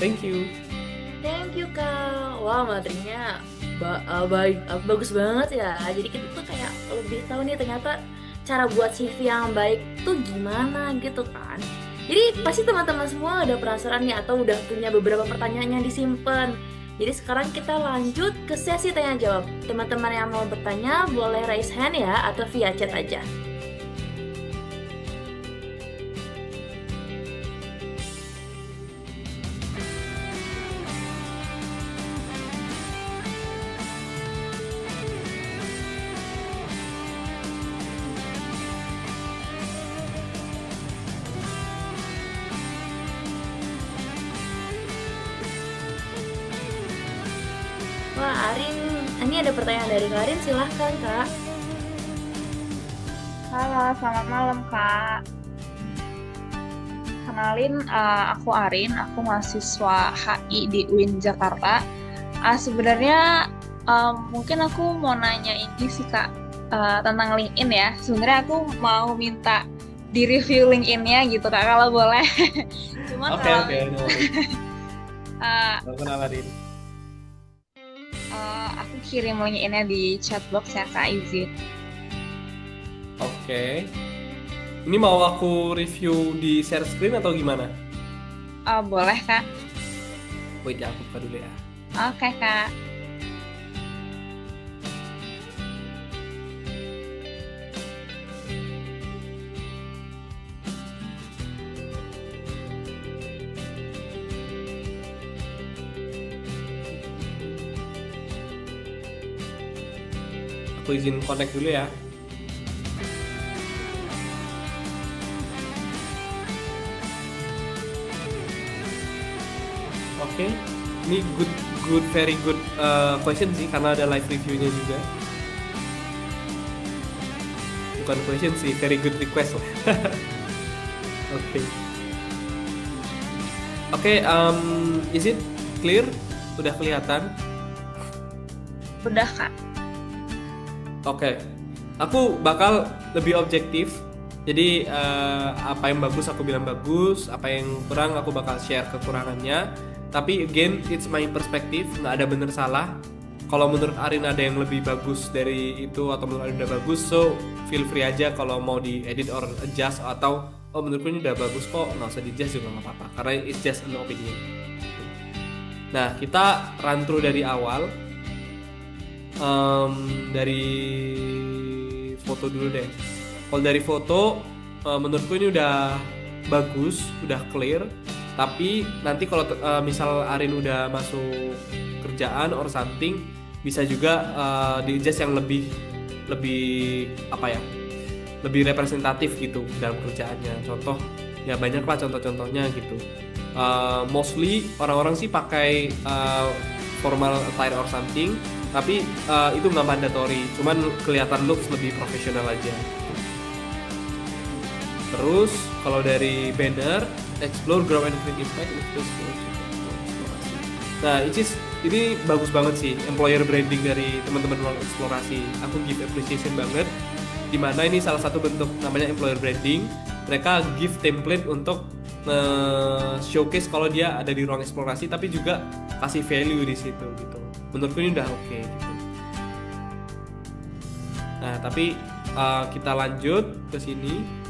Thank you. Thank you Kak. Wah materinya baik, bagus banget ya. Jadi kita tuh kayak lebih tahu nih ternyata cara buat CV yang baik tuh gimana gitu kan. Jadi pasti teman-teman semua udah penasaran nih atau udah punya beberapa pertanyaan yang disimpan. Jadi sekarang kita lanjut ke sesi tanya jawab. Teman-teman yang mau bertanya boleh raise hand ya atau via chat aja. Wah Arin, ini ada pertanyaan dari Karin, silahkan Kak. Halo, selamat malam Kak. Kenalin, aku Arin, aku mahasiswa HI di UIN Jakarta. Sebenarnya mungkin aku mau nanya ini sih Kak, tentang LinkedIn ya. Sebenarnya aku mau minta di review LinkedIn-nya gitu Kak, kalau boleh. Cuman Oke, kalau oke, no worries. uh, Salam kenal Adin. aku kirim LinkedIn-nya di chat box ya Kak, izin. Oke. Ini mau aku review di share screen atau gimana? Boleh Kak? Wait ya, aku buka dulu ya. Oke Kak. Aku izin connect dulu ya. Oke. Ini very good question sih karena ada live reviewnya juga. Bukan question sih, very good request lah. Oke. Oke, is it clear? Udah kelihatan? Udah Kak. Oke, aku bakal lebih objektif. Jadi apa yang bagus aku bilang bagus, apa yang kurang aku bakal share kekurangannya. Tapi again, it's my perspective, nggak ada bener salah. Kalau menurut Arin ada yang lebih bagus dari itu atau menurut Arin udah bagus, so feel free aja kalau mau diedit or adjust atau oh menurutku ini udah bagus kok, nggak usah di adjust juga nggak apa-apa karena it's just an opinion. Nah kita run through dari awal. Dari foto dulu deh. Kalau dari foto, menurutku ini udah bagus, udah clear. Tapi nanti kalau misal Arin udah masuk kerjaan or something, bisa juga di adjust yang lebih apa ya, lebih representatif gitu dalam kerjaannya. Contoh, ya banyak lah contoh-contohnya gitu. Mostly orang-orang sih pakai formal attire or something, tapi itu nggak mandatory, cuman kelihatan looks lebih profesional aja. Terus kalau dari banner, explore, grow and create impact, eksplorasi. Nah, ini bagus banget sih, employer branding dari teman-teman ruang eksplorasi. Aku give appreciation banget. Dimana ini salah satu bentuk namanya employer branding. Mereka give template untuk showcase kalau dia ada di ruang eksplorasi, tapi juga kasih value di situ gitu. Menurutku ini udah oke gitu. Nah, tapi kita lanjut ke sini.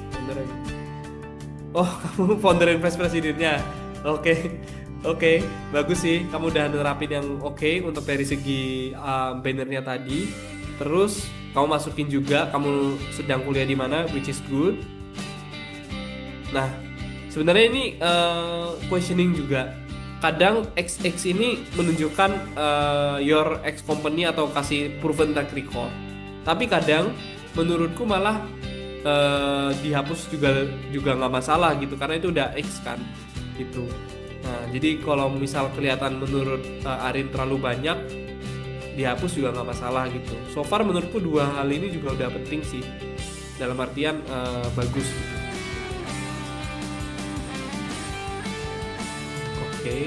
Oh, kamu founder and vice presidennya. Oke. Oke, bagus sih. Kamu udah nerapin yang oke untuk dari segi bannernya tadi. Terus kamu masukin juga kamu sedang kuliah di mana, which is good. Nah, sebenarnya ini questioning juga. Kadang XX ini menunjukkan your ex company atau kasih proven track record. Tapi kadang menurutku malah dihapus juga nggak masalah gitu karena itu udah X kan gitu. Nah, jadi kalau misal kelihatan menurut Arin terlalu banyak, dihapus juga nggak masalah gitu. So far menurutku dua hal ini juga udah penting sih. Dalam artian bagus gitu. Oke.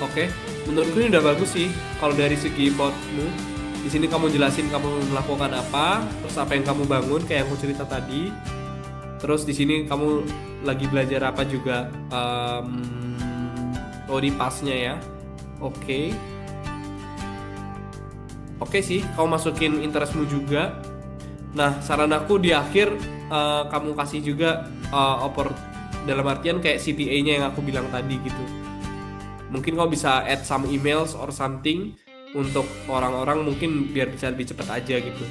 Oke, menurutku ini udah bagus sih kalau dari segi boutmu. Di sini kamu jelasin kamu melakukan apa, terus apa yang kamu bangun kayak yang aku cerita tadi. Terus di sini kamu lagi belajar apa juga. Di pasnya ya. Oke. Oke sih, kamu masukin interestmu juga. Nah, saran aku di akhir kamu kasih juga dalam artian kayak CTA-nya yang aku bilang tadi gitu. Mungkin kamu bisa add some emails or something untuk orang-orang mungkin biar bisa lebih cepat aja gitu.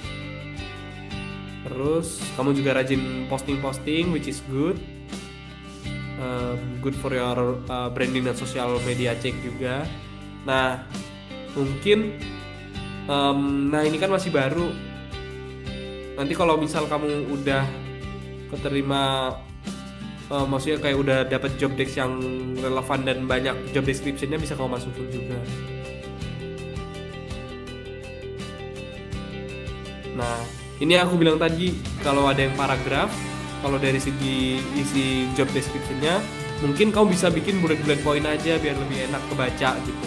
Terus kamu juga rajin posting-posting, which is good. Good for your branding dan social media check juga. Nah, mungkin nah ini kan masih baru. Nanti kalau misal kamu udah keterima, maksudnya kayak udah dapat job desk yang relevan dan banyak job description-nya, bisa kamu masukin juga. Nah, ini aku bilang tadi kalau ada yang paragraf, kalau dari segi isi job description-nya, mungkin kamu bisa bikin bullet point aja biar lebih enak kebaca gitu.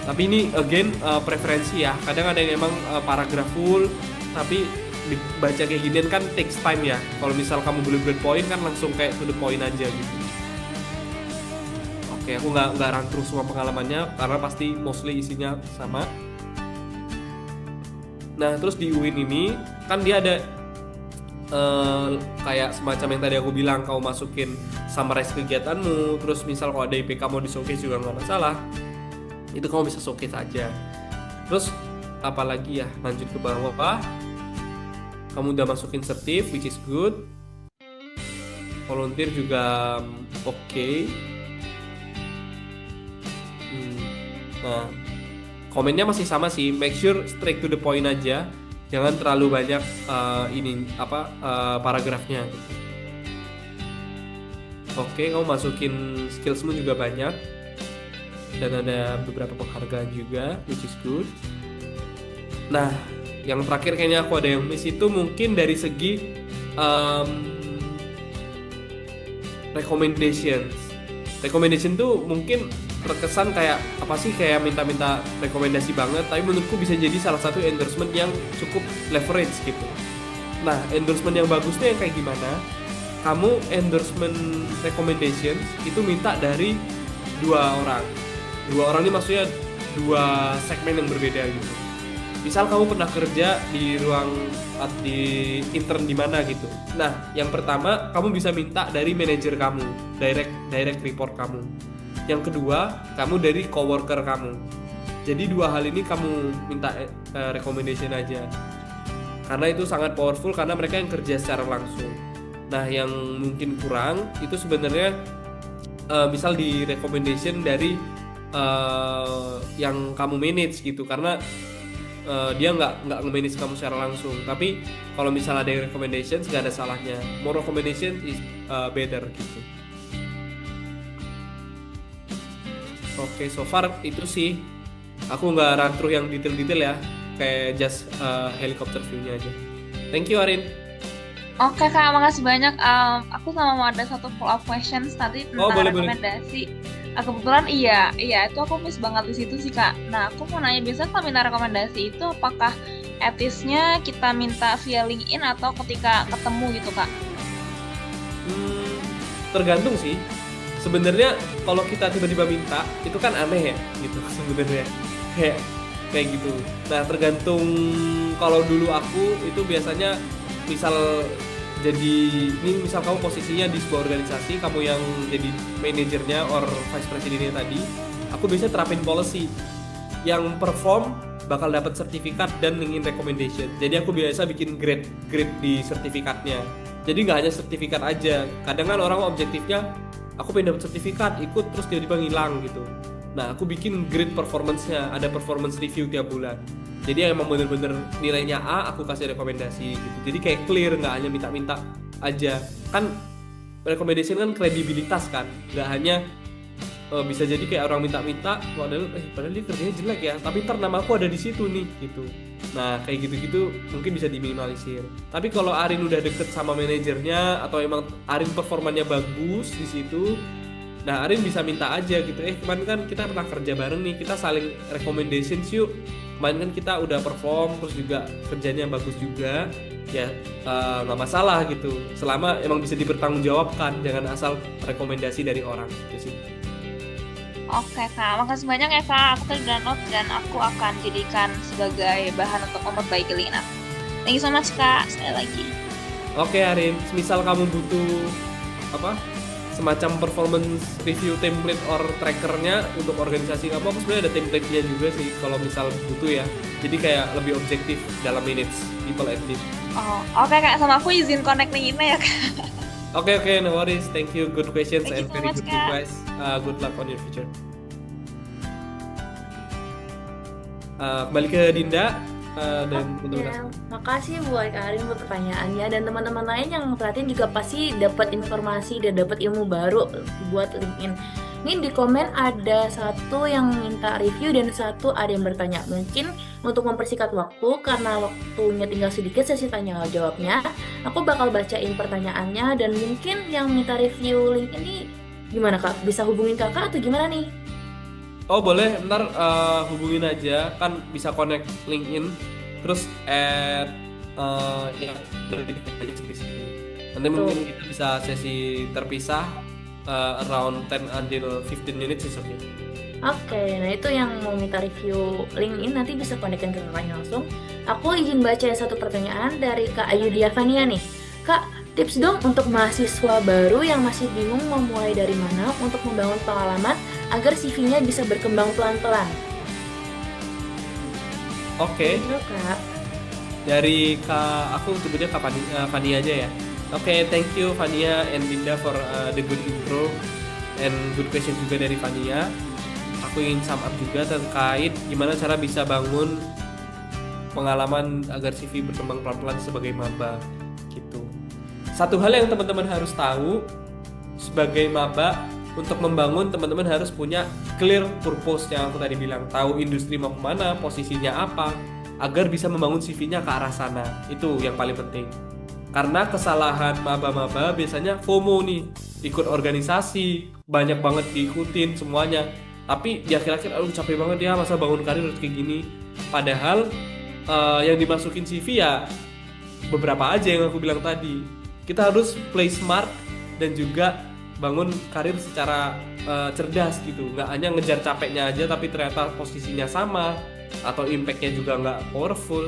Tapi ini again preferensi ya. Kadang ada yang emang paragraf full, tapi dibaca kayak ginian kan takes time ya. Kalau misal kamu bullet point kan langsung kayak to the point aja gitu. Oke, aku nggak run through semua pengalamannya karena pasti mostly isinya sama. Nah, terus di UIN ini kan dia ada kayak semacam yang tadi aku bilang, kamu masukin summarize kegiatanmu. Terus misal kalau ada IPK mau di showcase juga nggak masalah, itu kamu bisa showcase aja. Terus apalagi ya, lanjut ke bawah, kamu udah masukin sertif, which is good. Volunteer juga oke. Nah, komennya masih sama sih, make sure straight to the point aja, jangan terlalu banyak paragrafnya. Oke, kamu masukin skillsmu juga banyak dan ada beberapa penghargaan juga, which is good. Nah, yang terakhir kayaknya aku ada yang miss itu mungkin dari segi recommendation tuh mungkin terkesan kayak apa sih, kayak minta-minta rekomendasi banget, tapi menurutku bisa jadi salah satu endorsement yang cukup leverage gitu. Nah, endorsement yang bagusnya yang kayak gimana? Kamu endorsement recommendation itu minta dari dua orang ini, maksudnya dua segmen yang berbeda gitu. Misal kamu pernah kerja di di intern di mana gitu. Nah, yang pertama kamu bisa minta dari manajer kamu, direct report kamu. Yang kedua, kamu dari coworker kamu. Jadi dua hal ini kamu minta recommendation aja. Karena itu sangat powerful karena mereka yang kerja secara langsung. Nah, yang mungkin kurang itu sebenarnya misal di recommendation dari yang kamu manage gitu, karena dia nggak nge-manage kamu secara langsung. Tapi kalau misalnya ada recommendations, nggak ada salahnya. More recommendation is better gitu. Oke, so far itu sih. Aku nggak run through yang detail-detail ya, kayak just helicopter view-nya aja. Thank you, Arin. Oke Kak, makasih banyak. Aku sama mau ada satu follow up questions tadi tentang rekomendasi. Kebetulan iya itu aku miss banget di situ sih Kak. Nah, aku mau nanya, biasanya kalau minta rekomendasi itu apakah etisnya kita minta via LinkedIn atau ketika ketemu gitu Kak? Tergantung sih. Sebenarnya kalau kita tiba-tiba minta itu kan aneh ya gitu sebenarnya, kayak gitu. Nah, tergantung. Kalau dulu aku itu biasanya misal kamu posisinya di sebuah organisasi, kamu yang jadi manajernya or vice presidennya tadi, aku biasanya terapin policy yang perform bakal dapat sertifikat dan LinkedIn recommendation. Jadi aku biasa bikin grade di sertifikatnya. Jadi nggak hanya sertifikat aja. Kadang kan orang objektifnya aku pengen dapat sertifikat, ikut terus tiba-tiba ngilang gitu. Nah, aku bikin grade performance-nya, ada performance review tiap bulan. Jadi emang bener-bener nilainya A, aku kasih rekomendasi gitu. Jadi kayak clear, nggak hanya minta-minta aja. Kan recommendation kan kredibilitas kan, nggak hanya bisa jadi kayak orang minta-minta, padahal dia kerjanya jelek ya, tapi ntar nama aku ada di situ nih gitu. Nah, kayak gitu-gitu mungkin bisa diminimalisir. Tapi kalau Arin udah deket sama manajernya atau emang Arin performanya bagus di situ, Nah, Arin bisa minta aja gitu, kemarin kan kita pernah kerja bareng nih, kita saling recommendations yuk. Kemarin kan kita udah perform, terus juga kerjanya bagus juga, ya nggak masalah gitu. Selama emang bisa dipertanggungjawabkan, jangan asal rekomendasi dari orang gitu sih. Oke Kak, makasih banyak ya Kak. Aku tadi udah note dan aku akan jadikan sebagai bahan untuk memperbaiki LinkedIn aku. Thank you so much Kak, sekali lagi. Oke Arin, misal kamu butuh apa semacam performance review template or trackernya untuk organisasi kamu, aku sebenarnya ada template-nya juga sih kalau misal butuh ya. Jadi kayak lebih objektif dalam minutes people and lead. Oh, oke Kak, sama aku izin connect LinkedIn-nya ya Kak. Oke, no worries. Thank you, good questions Thank you and so very much, good Kak. advice. Good luck on your future. Kembali ke Dinda dan untuk Ya, makasih buat Kak Arin buat pertanyaannya, dan teman-teman lain yang perhatiin juga pasti dapat informasi dan dapat ilmu baru buat LinkedIn. Ini di komen ada satu yang minta review dan satu ada yang bertanya. Mungkin untuk mempersingkat waktu karena waktunya tinggal sedikit sesi tanya jawabnya, aku bakal bacain pertanyaannya, dan mungkin yang minta review LinkedIn ini gimana Kak? Bisa hubungin Kakak atau gimana nih? Oh boleh, ntar hubungin aja, kan bisa connect LinkedIn, terus add ya lebih aja sih. Nanti mungkin kita bisa sesi terpisah around 10 until 15 minutes is okay. Oke, nah itu yang mau minta review LinkedIn nanti bisa konekkan ke kakaknya langsung. Aku izin baca satu pertanyaan dari Kak Ayu Diavania nih. Kak, tips dong untuk mahasiswa baru yang masih bingung mau mulai dari mana untuk membangun pengalaman agar CV-nya bisa berkembang pelan-pelan. Oke. Gitu, Kak. Dari aku sebutnya Kak Fania aja ya. Oke, thank you Fania and Dinda for the good intro and good question juga dari Fania. Aku ingin sum up juga terkait gimana cara bisa bangun pengalaman agar CV berkembang pelan-pelan sebagai maba gitu. Satu hal yang teman-teman harus tahu sebagai maba, untuk membangun teman-teman harus punya clear purpose yang aku tadi bilang, tahu industri mau kemana, posisinya apa, agar bisa membangun CV-nya ke arah sana. Itu yang paling penting. Karena kesalahan maba-maba biasanya FOMO nih, ikut organisasi, banyak banget diikutin semuanya, tapi di akhir-akhir aduh capek banget ya, masa bangun karir harus kayak gini. Padahal yang dimasukin CV ya beberapa aja yang aku bilang tadi. Kita harus play smart dan juga bangun karir secara cerdas gitu, nggak hanya ngejar capeknya aja tapi ternyata posisinya sama atau impactnya juga nggak powerful.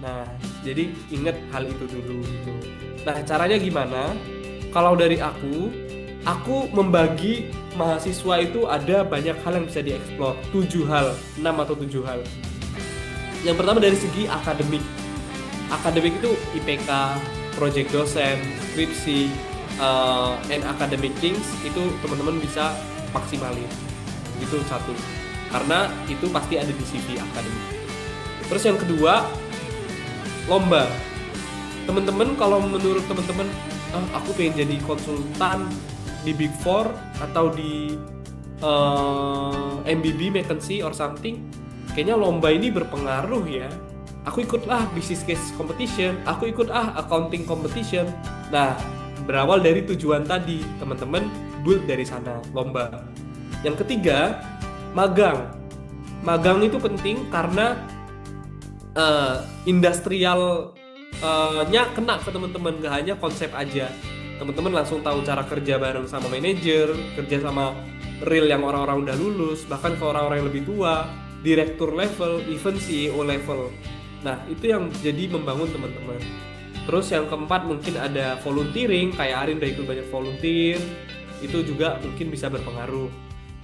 Nah, jadi ingat hal itu dulu gitu. Nah, caranya gimana? Kalau dari aku membagi mahasiswa itu ada banyak hal yang bisa dieksplor. 7 hal, 6 atau 7 hal. Yang pertama dari segi akademik. Akademik itu IPK, project dosen, skripsi, and academic things itu teman-teman bisa maksimalin. Itu satu. Karena itu pasti ada di CV akademik. Terus yang kedua, lomba. Teman-teman kalau menurut teman-teman aku pengen jadi konsultan di Big Four atau di MBB McKinsey or something, kayaknya lomba ini berpengaruh ya. Aku ikutlah business case competition, aku ikutlah accounting competition. Nah, berawal dari tujuan tadi, teman-teman build dari sana, lomba. Yang ketiga, magang. Magang itu penting karena industrialnya kena ke teman-teman, gak hanya konsep aja. Teman-teman langsung tahu cara kerja bareng sama manajer, kerja sama real yang orang-orang udah lulus, bahkan ke orang-orang yang lebih tua, direktur level, even CEO level. Nah, itu yang jadi membangun teman-teman. Terus yang keempat mungkin ada volunteering, kayak Arin udah ikut banyak volunteer, itu juga mungkin bisa berpengaruh.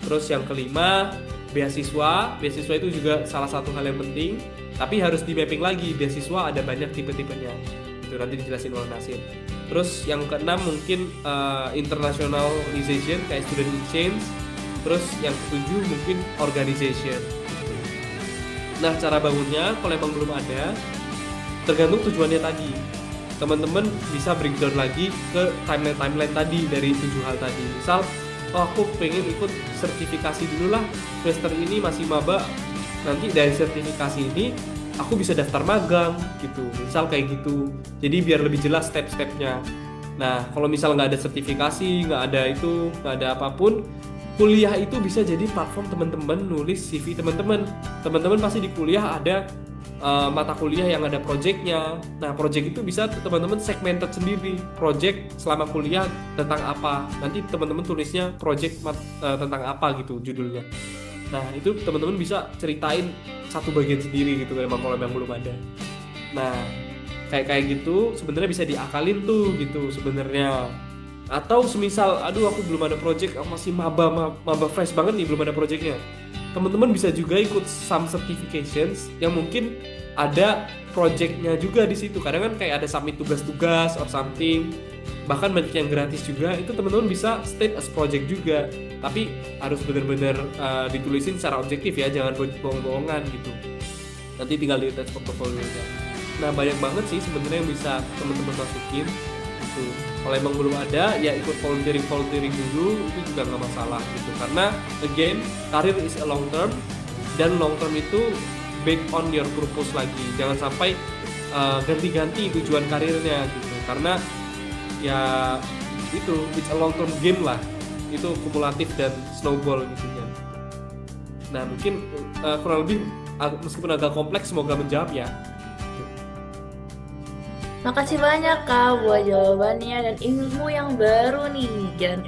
Terus yang kelima, beasiswa itu juga salah satu hal yang penting, tapi harus di mapping lagi, beasiswa ada banyak tipe-tipenya, itu nanti dijelasin oleh Nasir. Terus yang keenam mungkin internationalization kayak student exchange. Terus yang ketujuh mungkin organization. Nah, cara bangunnya kalau emang belum ada, tergantung tujuannya tadi. Teman-teman bisa breakdown lagi ke timeline tadi dari 7 hal tadi. Misal, aku pengen ikut sertifikasi dulu lah, semester ini masih maba, nanti dari sertifikasi ini aku bisa daftar magang gitu. Misal kayak gitu. Jadi biar lebih jelas step-stepnya. Nah, kalau misal nggak ada sertifikasi, nggak ada itu, nggak ada apapun, kuliah itu bisa jadi platform teman-teman nulis CV teman-teman. Teman-teman pasti di kuliah ada mata kuliah yang ada projectnya. Nah, project itu bisa teman-teman segmented sendiri. Project selama kuliah tentang apa. Nanti teman-teman tulisnya project tentang apa gitu judulnya. Nah, itu teman-teman bisa ceritain satu bagian sendiri gitu memang kalau memang belum ada. Nah, kayak gitu sebenarnya bisa diakalin tuh gitu sebenarnya. Atau semisal aduh aku belum ada project, aku masih maba fresh banget nih belum ada projectnya. Teman-teman bisa juga ikut some certifications yang mungkin ada projectnya juga di situ. Kadang kan kayak ada submit tugas-tugas or something. Bahkan banyak yang gratis juga. Itu teman-teman bisa state as project juga. Tapi harus benar-benar ditulisin secara objektif ya, jangan bohong-bohongan gitu. Nanti tinggal di attach portfolio-nya. Nah, banyak banget sih sebenarnya yang bisa teman-teman masukin. Gitu. Kalau emang belum ada, ya ikut volunteering dulu, itu juga nggak masalah gitu. Karena again, karir is a long term, dan long term itu based on your purpose lagi. Jangan sampai ganti-ganti tujuan karirnya gitu. Karena ya itu it's a long term game lah. Itu kumulatif dan snowball gitu kan. Nah, mungkin kurang lebih meskipun agak kompleks, semoga menjawab ya. Makasih banyak Kak buat jawabannya dan ilmu yang baru nih. Dan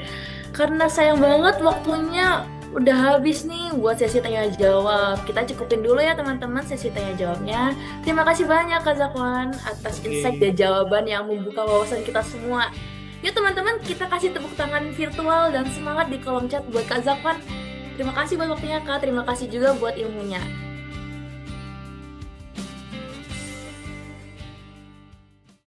karena sayang banget waktunya udah habis nih buat sesi tanya jawab. Kita cukupin dulu ya teman-teman sesi tanya jawabnya. Terima kasih banyak Kak Zakwan atas insight dan jawaban yang membuka wawasan kita semua. Yuk teman-teman, kita kasih tepuk tangan virtual dan semangat di kolom chat buat Kak Zakwan. Terima kasih buat waktunya Kak, terima kasih juga buat ilmunya.